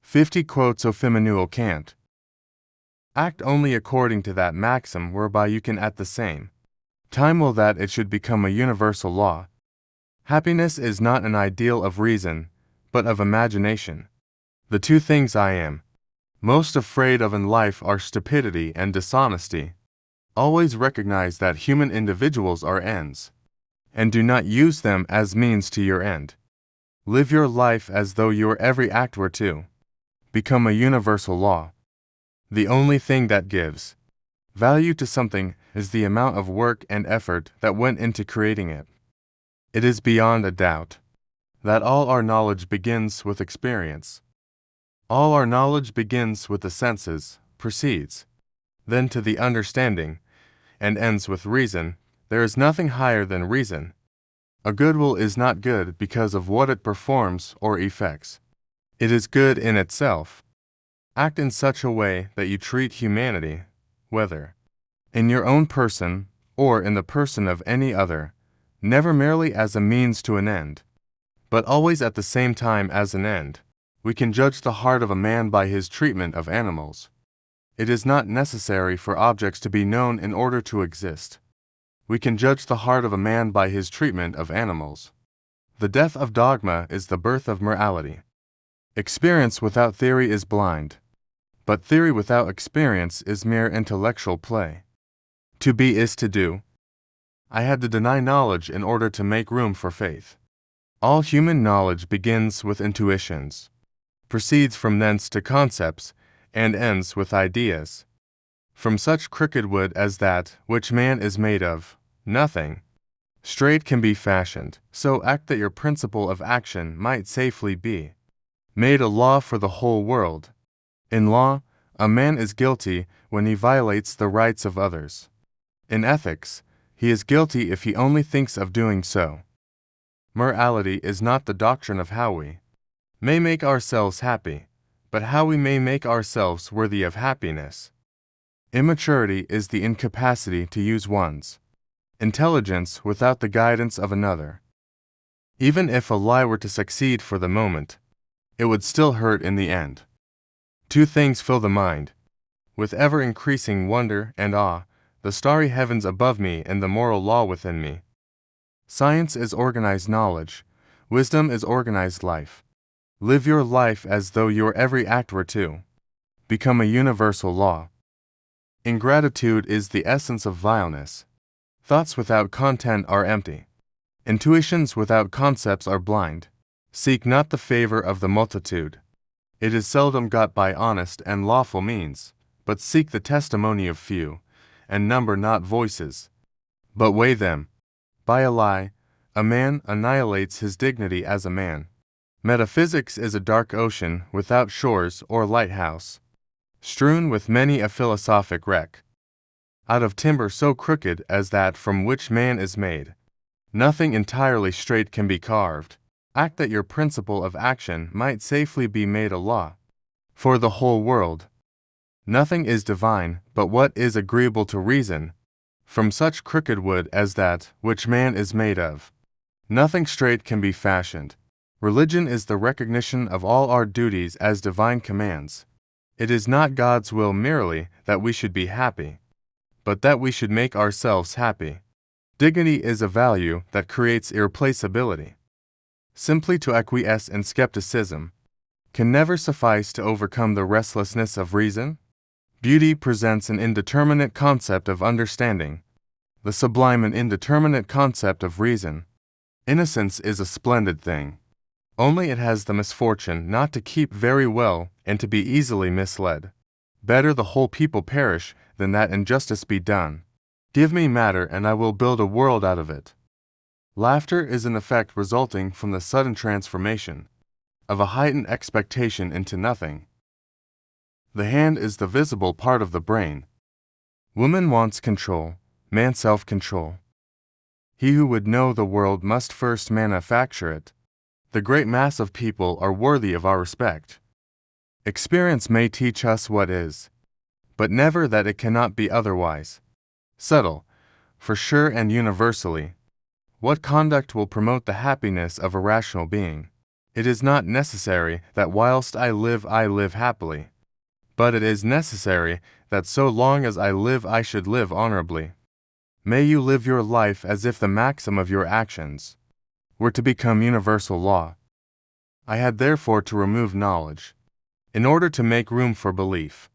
50 quotes of Immanuel Kant. Act only according to that maxim whereby you can at the same time will that it should become a universal law. Happiness is not an ideal of reason, but of imagination. The two things I am most afraid of in life are stupidity and dishonesty. Always recognize that human individuals are ends, and do not use them as means to your end. Live your life as though your every act were to become a universal law. The only thing that gives value to something is the amount of work and effort that went into creating it. It is beyond a doubt that all our knowledge begins with experience. All our knowledge begins with the senses, proceeds then to the understanding, and ends with reason. There is nothing higher than reason. A good will is not good because of what it performs or effects. It is good in itself. Act in such a way that you treat humanity, whether in your own person or in the person of any other, never merely as a means to an end, but always at the same time as an end. We can judge the heart of a man by his treatment of animals. It is not necessary for objects to be known in order to exist. We can judge the heart of a man by his treatment of animals. The death of dogma is the birth of morality. Experience without theory is blind, but theory without experience is mere intellectual play. To be is to do. I had to deny knowledge in order to make room for faith. All human knowledge begins with intuitions, proceeds from thence to concepts, and ends with ideas. From such crooked wood as that which man is made of, nothing straight can be fashioned. So act that your principle of action might safely be made a law for the whole world. In law, a man is guilty when he violates the rights of others. In ethics, he is guilty if he only thinks of doing so. Morality is not the doctrine of how we may make ourselves happy, but how we may make ourselves worthy of happiness. Immaturity is the incapacity to use one's intelligence without the guidance of another. Even if a lie were to succeed for the moment, it would still hurt in the end. Two things fill the mind with ever-increasing wonder and awe: the starry heavens above me and the moral law within me. Science is organized knowledge. Wisdom is organized life. Live your life as though your every act were to become a universal law. Ingratitude is the essence of vileness. Thoughts without content are empty. Intuitions without concepts are blind. Seek not the favor of the multitude. It is seldom got by honest and lawful means, but seek the testimony of few, and number not voices, but weigh them. By a lie, a man annihilates his dignity as a man. Metaphysics is a dark ocean without shores or lighthouse, strewn with many a philosophic wreck. Out of timber so crooked as that from which man is made, nothing entirely straight can be carved. Act that your principle of action might safely be made a law for the whole world. Nothing is divine but what is agreeable to reason. From such crooked wood as that which man is made of, nothing straight can be fashioned. Religion is the recognition of all our duties as divine commands. It is not God's will merely that we should be happy, but that we should make ourselves happy. Dignity is a value that creates irreplaceability. Simply to acquiesce in skepticism can never suffice to overcome the restlessness of reason. Beauty presents an indeterminate concept of understanding, the sublime an indeterminate concept of reason. Innocence is a splendid thing, only it has the misfortune not to keep very well and to be easily misled. Better the whole people perish than that injustice be done. Give me matter and I will build a world out of it. Laughter is an effect resulting from the sudden transformation of a heightened expectation into nothing. The hand is the visible part of the brain. Woman wants control, man self-control. He who would know the world must first manufacture it. The great mass of people are worthy of our respect. Experience may teach us what is, but never that it cannot be otherwise. Settle, for sure and universally, what conduct will promote the happiness of a rational being. It is not necessary that whilst I live happily, but it is necessary that so long as I live I should live honorably. May you live your life as if the maxim of your actions were to become universal law. I had therefore to remove knowledge, in order to make room for belief.